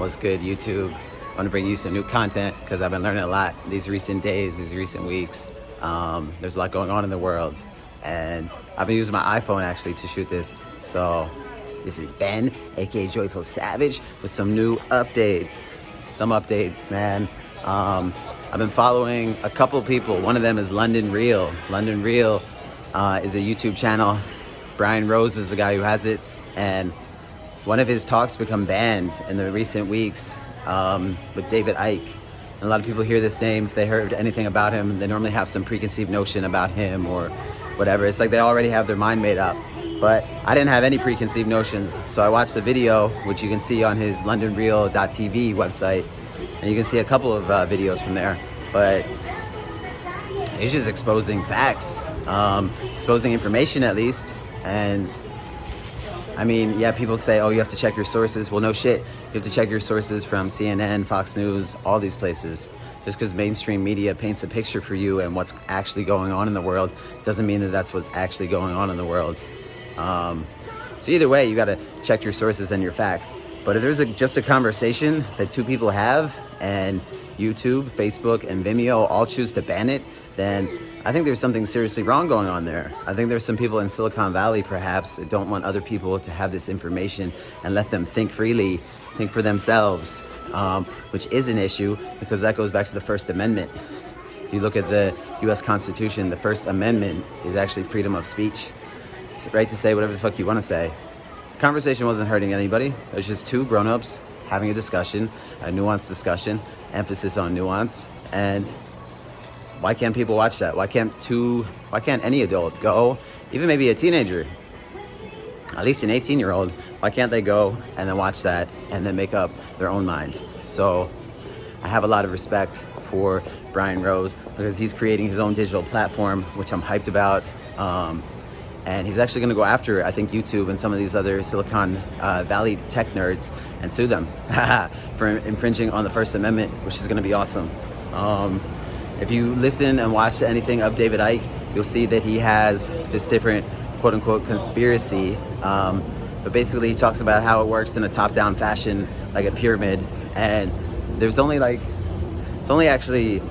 What's good, YouTube? I want to bring you some new content because I've been learning a lot these recent days, these recent weeks. There's a lot going on in the world, and I've been using my iPhone actually to shoot this. So this is Ben, aka Joyful Savage, with some new updates. Some updates, man. I've been following a couple of people. One of them is London Real. London Real is a YouTube channel. Brian Rose is the guy who has it, and one of his talks become banned in the recent weeks with David Icke. And a lot of people hear this name, if they heard anything about him, they normally have some preconceived notion about him or whatever. It's like they already have their mind made up. But I didn't have any preconceived notions, so I watched the video, which you can see on his londonreal.tv website, and you can see a couple of videos from there. But he's just exposing facts, exposing information at least. And I mean, yeah, people say, oh, you have to check your sources. Well, no shit. You have to check your sources from CNN, Fox News, all these places. Just because mainstream media paints a picture for you and what's actually going on in the world doesn't mean that that's what's actually going on in the world. So either way, you got to check your sources and your facts. But if there's just a conversation that two people have and YouTube, Facebook, and Vimeo all choose to ban it, then I think there's something seriously wrong going on there. I think there's some people in Silicon Valley, perhaps, that don't want other people to have this information and let them think freely, think for themselves, which is an issue because that goes back to the First Amendment. If you look at the US Constitution, the First Amendment is actually freedom of speech. It's the right to say whatever the fuck you want to say. Conversation wasn't hurting anybody. It was just two grown-ups having a discussion, a nuanced discussion, emphasis on nuance. And why can't people watch that? Why can't any adult go, even maybe a teenager, at least an 18-year-old, why can't they go and then watch that and then make up their own mind? So I have a lot of respect for Brian Rose because he's creating his own digital platform, which I'm hyped about. And he's actually going to go after, I think, YouTube and some of these other Silicon Valley tech nerds and sue them for infringing on the First Amendment, which is going to be awesome. If you listen and watch anything of David Icke, you'll see that he has this different quote-unquote conspiracy. But basically, he talks about how it works in a top-down fashion, like a pyramid. And there's only actually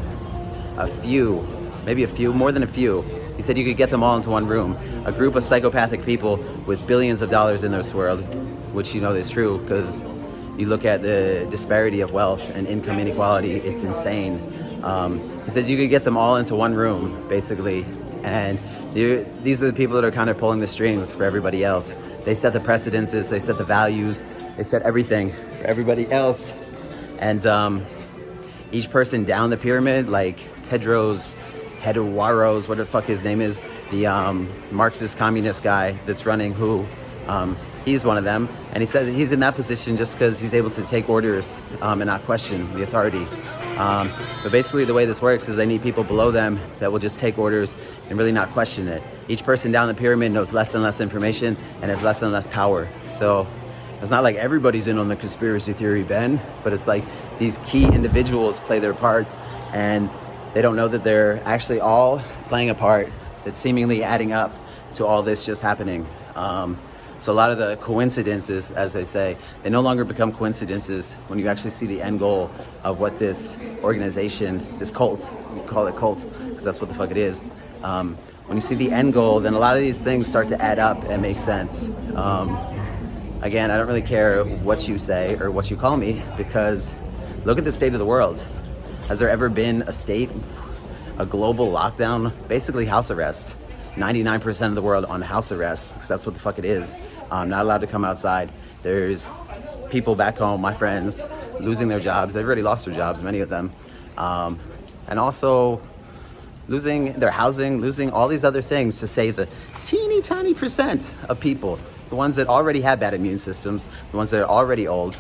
a few, maybe a few, more than a few. He said you could get them all into one room. A group of psychopathic people with billions of dollars in this world, which you know is true because you look at the disparity of wealth and income inequality, it's insane. He says you could get them all into one room, basically. And these are the people that are kind of pulling the strings for everybody else. They set the precedences, they set the values, they set everything for everybody else. And each person down the pyramid, like Tedros, Hedwaros, whatever the fuck his name is, the Marxist communist guy that's running he's one of them. And he said that he's in that position just because he's able to take orders and not question the authority. But basically the way this works is they need people below them that will just take orders and really not question it. Each person down the pyramid knows less and less information and has less and less power. So it's not like everybody's in on the conspiracy theory, Ben, but it's like these key individuals play their parts and they don't know that they're actually all playing a part that's seemingly adding up to all this just happening. So a lot of the coincidences, as they say, they no longer become coincidences when you actually see the end goal of what this organization, this cult, we call it cult because that's what the fuck it is. When you see the end goal, then a lot of these things start to add up and make sense. Again, I don't really care what you say or what you call me because look at the state of the world. Has there ever been a state, a global lockdown, basically house arrest? 99% of the world on house arrest, because that's what the fuck it is. Not allowed to come outside. There's people back home, my friends, losing their jobs. They've already lost their jobs, many of them. And also losing their housing, losing all these other things to save the teeny tiny percent of people. The ones that already have bad immune systems, the ones that are already old,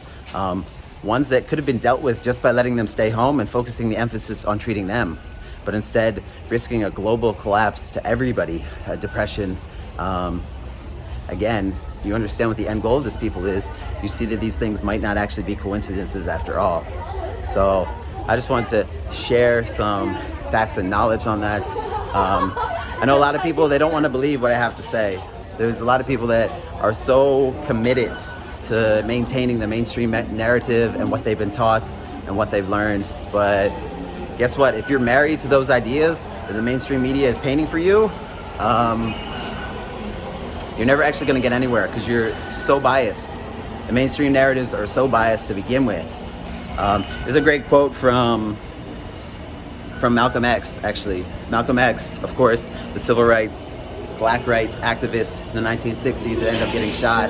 ones that could have been dealt with just by letting them stay home and focusing the emphasis on treating them. But instead, risking a global collapse to everybody, depression. Again, you understand what the end goal of this people is. You see that these things might not actually be coincidences after all. So I just wanted to share some facts and knowledge on that. I know a lot of people, they don't want to believe what I have to say. There's a lot of people that are so committed to maintaining the mainstream narrative and what they've been taught and what they've learned. But guess what? If you're married to those ideas that the mainstream media is painting for you, you're never actually going to get anywhere because you're so biased. The mainstream narratives are so biased to begin with. There's a great quote from Malcolm X, actually. Malcolm X, of course, the civil rights, black rights activist in the 1960s that ended up getting shot.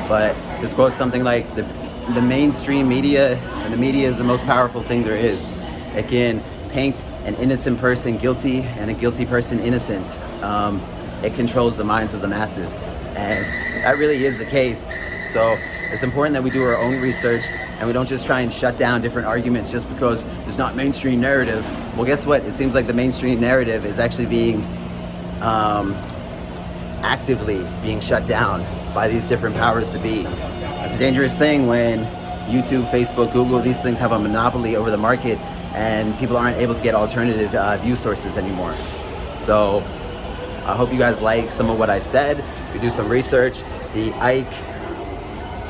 But this quote's something like, the mainstream media, and the media is the most powerful thing there is. It can paint an innocent person guilty and a guilty person innocent. It controls the minds of the masses. And that really is the case. So it's important that we do our own research and we don't just try and shut down different arguments just because it's not mainstream narrative. Well, guess what? It seems like the mainstream narrative is actually being actively being shut down by these different powers to be. It's a dangerous thing when YouTube, Facebook, Google, these things have a monopoly over the market and people aren't able to get alternative view sources anymore. So I hope you guys like some of what I said. We do some research. The Ike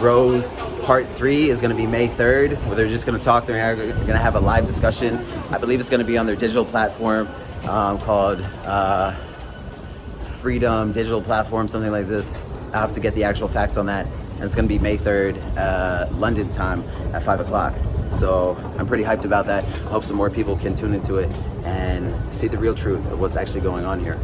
Rose Part 3 is going to be May 3rd, where they're just going to talk. They're going to have a live discussion. I believe it's going to be on their digital platform called Freedom Digital Platform, something like this. I have to get the actual facts on that. And it's going to be May 3rd, London time at 5 o'clock. So I'm pretty hyped about that. I hope some more people can tune into it and see the real truth of what's actually going on here.